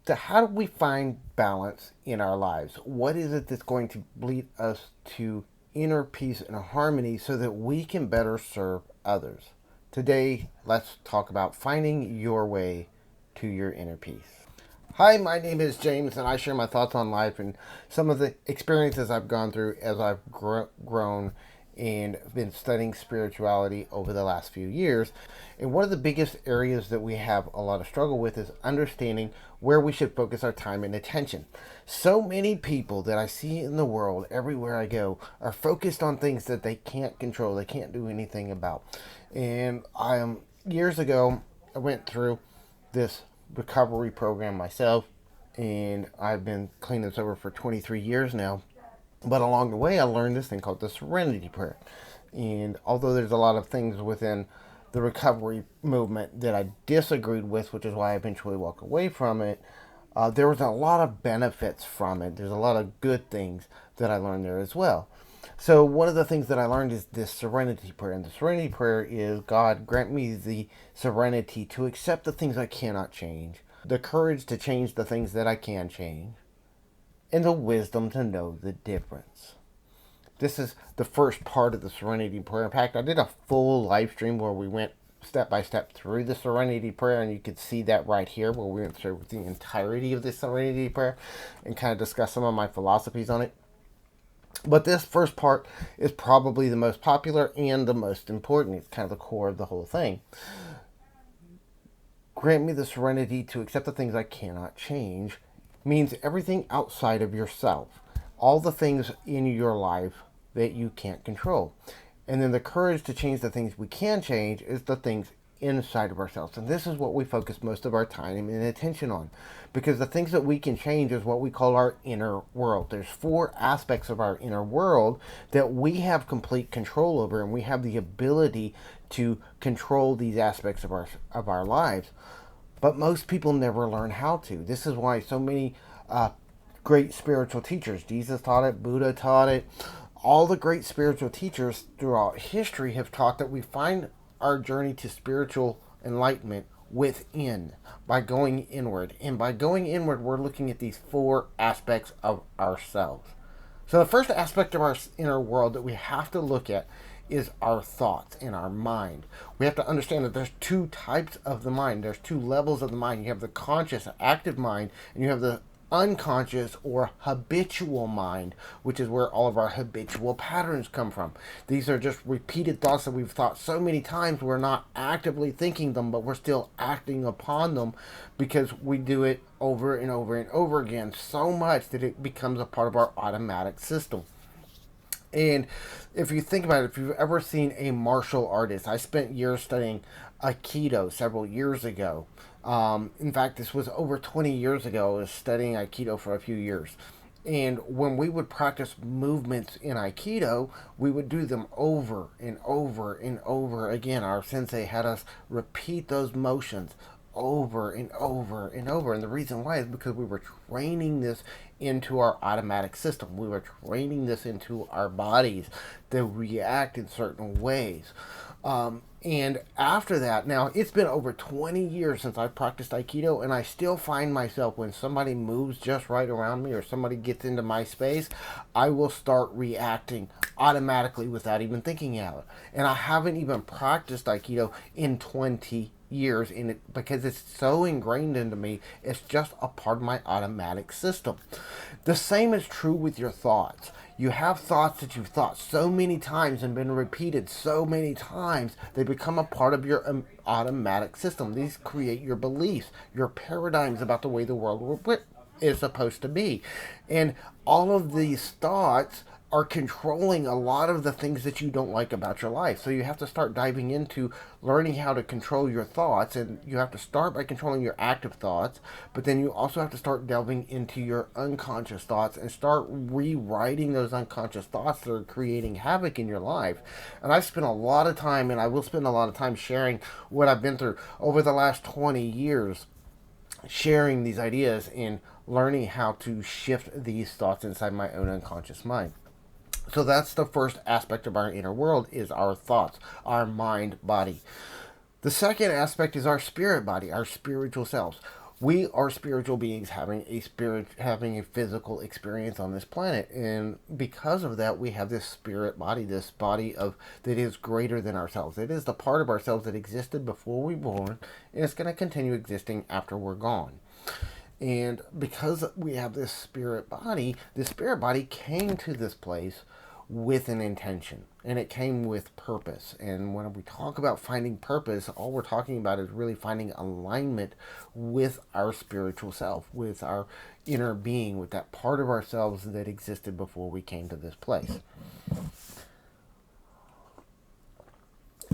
So how do we find balance in our lives? What is it that's going to lead us to inner peace and harmony so that we can better serve others? Today, let's talk about finding your way to your inner peace. Hi, my name is James, and I share my thoughts on life and some of the experiences I've gone through as I've grown and been studying spirituality over the last few years. And one of the biggest areas that we have a lot of struggle with is understanding where we should focus our time and attention. So many people that I see in the world, everywhere I go, are focused on things that they can't control, they can't do anything about. And years ago, I went through this recovery program myself, and I've been clean and sober for 23 years now. But along the way, I learned this thing called the Serenity Prayer. And although there's a lot of things within the recovery movement that I disagreed with, which is why I eventually walked away from it, there was a lot of benefits from it. There's a lot of good things that I learned there as well. So one of the things that I learned is this Serenity Prayer. And the Serenity Prayer is, God, grant me the serenity to accept the things I cannot change, the courage to change the things that I can change, and the wisdom to know the difference. This is the first part of the Serenity Prayer. In fact, I did a full live stream where we went step by step through the Serenity Prayer, and you can see that right here where we went through the entirety of the Serenity Prayer and kind of discuss some of my philosophies on it. But this first part is probably the most popular and the most important. It's kind of the core of the whole thing. Grant me the serenity to accept the things I cannot change means everything outside of yourself, all the things in your life that you can't control. And then the courage to change the things we can change is the things inside of ourselves. And this is what we focus most of our time and attention on, because the things that we can change is what we call our inner world. There's 4 aspects of our inner world that we have complete control over, and we have the ability to control these aspects of our lives. But most people never learn how to. This is why so many great spiritual teachers, Jesus taught it, Buddha taught it, all the great spiritual teachers throughout history have taught that we find our journey to spiritual enlightenment within, by going inward. And by going inward, we're looking at these 4 aspects of ourselves. So the first aspect of our inner world that we have to look at is our thoughts and our mind. We have to understand that there's 2 types of the mind. There's 2 levels of the mind. You have the conscious, active mind, and you have the unconscious or habitual mind, which is where all of our habitual patterns come from. These are just repeated thoughts that we've thought so many times we're not actively thinking them, but we're still acting upon them because we do it over and over and over again so much that it becomes a part of our automatic system. And if you think about it, if you've ever seen a martial artist, I spent years studying Aikido several years ago. In fact, this was over 20 years ago. I was studying Aikido for a few years. And when we would practice movements in Aikido, we would do them over and over and over again. Our sensei had us repeat those motions over and over and over. And the reason why is because we were training this into our automatic system. We were training this into our bodies to react in certain ways. And after that, now it's been over 20 years since I've practiced Aikido, and I still find myself when somebody moves just right around me or somebody gets into my space, I will start reacting automatically without even thinking about it. And I haven't even practiced Aikido in 20 years in it because it's so ingrained into me. It's just a part of my automatic system. The same is true with your thoughts. You have thoughts that you've thought so many times and been repeated so many times, they become a part of your automatic system. These create your beliefs, your paradigms about the way the world is supposed to be. And all of these thoughts are controlling a lot of the things that you don't like about your life. So you have to start diving into learning how to control your thoughts, and you have to start by controlling your active thoughts, but then you also have to start delving into your unconscious thoughts and start rewriting those unconscious thoughts that are creating havoc in your life. And I've spent a lot of time, and I will spend a lot of time sharing what I've been through over the last 20 years, sharing these ideas and learning how to shift these thoughts inside my own unconscious mind. So that's the first aspect of our inner world, is our thoughts, our mind, body. The second aspect is our spirit body, our spiritual selves. We are spiritual beings having a physical experience on this planet, and because of that we have this spirit body, this body of that is greater than ourselves. It is the part of ourselves that existed before we were born, and it's going to continue existing after we're gone. And because we have this spirit body came to this place with an intention, and it came with purpose. And when we talk about finding purpose, all we're talking about is really finding alignment with our spiritual self, with our inner being, with that part of ourselves that existed before we came to this place.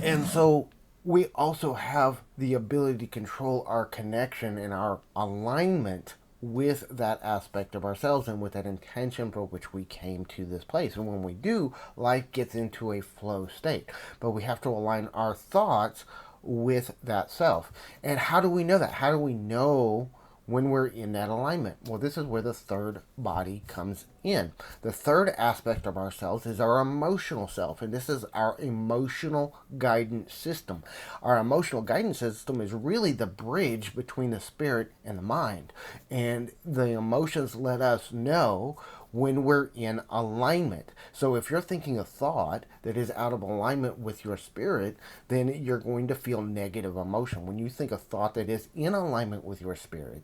And so we also have the ability to control our connection and our alignment with that aspect of ourselves and with that intention for which we came to this place. And when we do, life gets into a flow state. But we have to align our thoughts with that self. And how do we know that? How do we know when we're in that alignment? Well, this is where the third body comes in. The third aspect of ourselves is our emotional self, and this is our emotional guidance system. Our emotional guidance system is really the bridge between the spirit and the mind, and the emotions let us know when we're in alignment. So if you're thinking a thought that is out of alignment with your spirit, then you're going to feel negative emotion. When you think a thought that is in alignment with your spirit,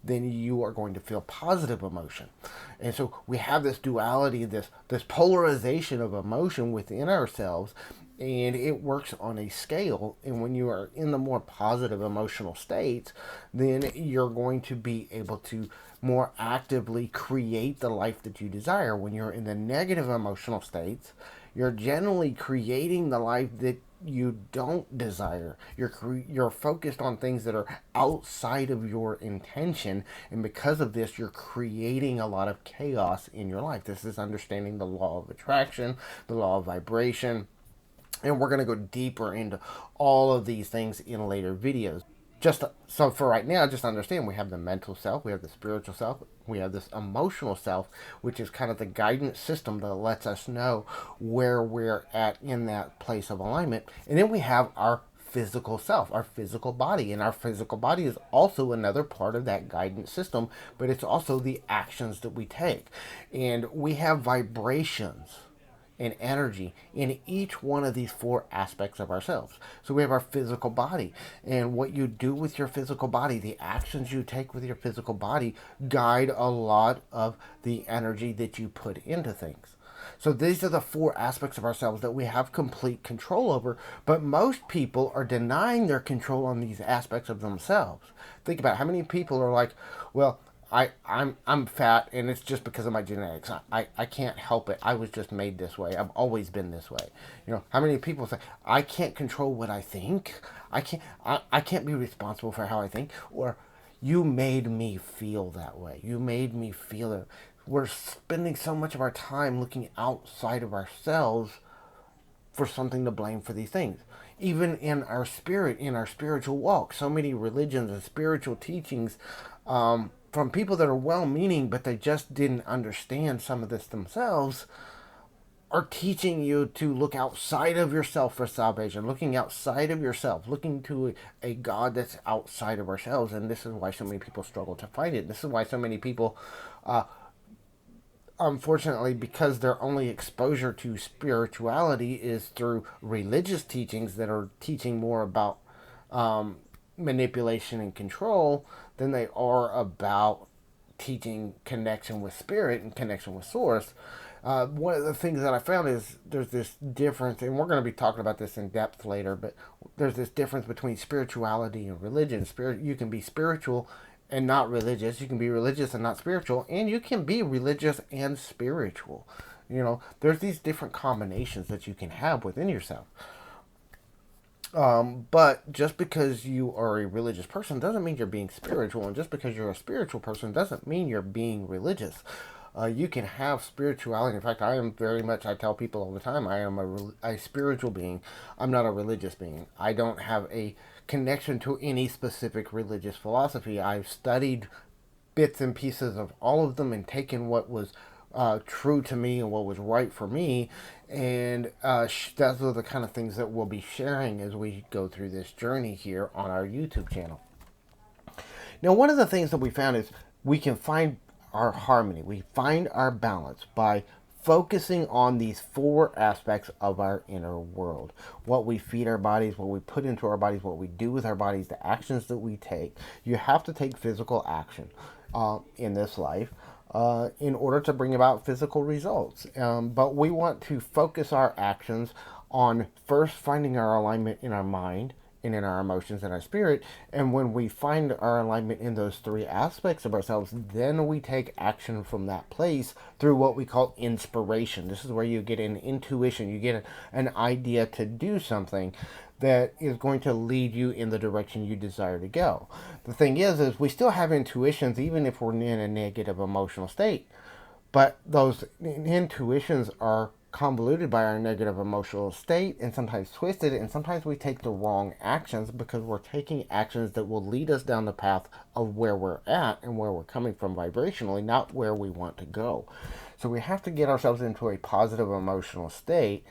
then you are going to feel positive emotion. And so we have this duality, this polarization of emotion within ourselves, and it works on a scale. And when you are in the more positive emotional states, then you're going to be able to more actively create the life that you desire. When you're in the negative emotional states, you're generally creating the life that you don't desire. You're focused on things that are outside of your intention, and because of this, you're creating a lot of chaos in your life. This is understanding the law of attraction, the law of vibration, and we're going to go deeper into all of these things in later videos. So for right now, just understand we have the mental self, we have the spiritual self, we have this emotional self, which is kind of the guidance system that lets us know where we're at in that place of alignment. And then we have our physical self, our physical body. And our physical body is also another part of that guidance system, but it's also the actions that we take. And we have vibrations and energy in each one of these four aspects of ourselves. So we have our physical body, and what you do with your physical body, the actions you take with your physical body, guide a lot of the energy that you put into things. So these are the four aspects of ourselves that we have complete control over, but most people are denying their control on these aspects of themselves. Think about how many people are like, well, I'm fat and it's just because of my genetics. I can't help it. I was just made this way. I've always been this way. You know, how many people say, I can't control what I think. I can't be responsible for how I think. Or you made me feel that way. You made me feel it. We're spending so much of our time looking outside of ourselves for something to blame for these things. Even in our spirit, in our spiritual walk, so many religions and spiritual teachings from people that are well-meaning, but they just didn't understand some of this themselves, are teaching you to look outside of yourself for salvation, looking outside of yourself, looking to a God that's outside of ourselves. And this is why so many people struggle to find it. This is why so many people unfortunately, because their only exposure to spirituality is through religious teachings that are teaching more about manipulation and control than they are about teaching connection with spirit and connection with source. One of the things that I found is there's this difference, and we're going to be talking about this in depth later, but there's this difference between spirituality and religion. You can be spiritual and not religious. You can be religious and not spiritual, and you can be religious and spiritual. You know, there's these different combinations that you can have within yourself. But just because you are a religious person doesn't mean you're being spiritual, and just because you're a spiritual person doesn't mean you're being religious. You can have spirituality. In fact, I am very much, I tell people all the time, I am a spiritual being. I'm not a religious being. I don't have a connection to any specific religious philosophy. I've studied bits and pieces of all of them and taken what was true to me and what was right for me. And those are the kind of things that we'll be sharing as we go through this journey here on our YouTube channel. Now, one of the things that we found is we can find our harmony, we find our balance by focusing on these four aspects of our inner world: what we feed our bodies, what we put into our bodies, what we do with our bodies, the actions that we take. You have to take physical action in this life in order to bring about physical results. But we want to focus our actions on first finding our alignment in our mind and in our emotions and our spirit. And when we find our alignment in those three aspects of ourselves, then we take action from that place through what we call inspiration. This is where you get an intuition, you get an idea to do something that is going to lead you in the direction you desire to go. The thing is we still have intuitions even if we're in a negative emotional state. But those intuitions are convoluted by our negative emotional state and sometimes twisted, and sometimes we take the wrong actions because we're taking actions that will lead us down the path of where we're at and where we're coming from vibrationally, not where we want to go. So we have to get ourselves into a positive emotional state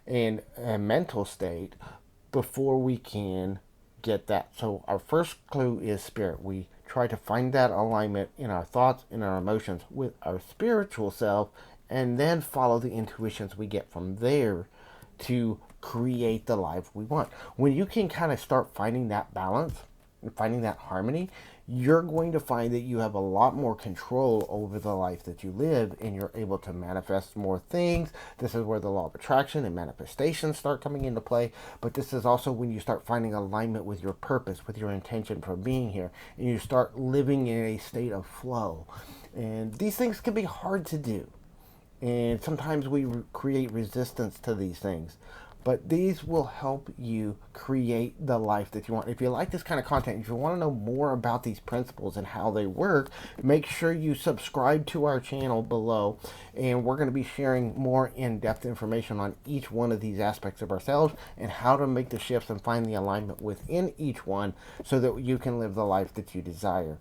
and a mental state before we can get that. So our first clue is spirit. We try to find that alignment in our thoughts, in our emotions with our spiritual self, and then follow the intuitions we get from there to create the life we want. When you can kind of start finding that balance and finding that harmony, you're going to find that you have a lot more control over the life that you live, and you're able to manifest more things. This is where the law of attraction and manifestation start coming into play. But this is also when you start finding alignment with your purpose, with your intention for being here, and you start living in a state of flow. And these things can be hard to do. And sometimes we create resistance to these things. But these will help you create the life that you want. If you like this kind of content, if you want to know more about these principles and how they work, make sure you subscribe to our channel below. And we're going to be sharing more in-depth information on each one of these aspects of ourselves and how to make the shifts and find the alignment within each one so that you can live the life that you desire.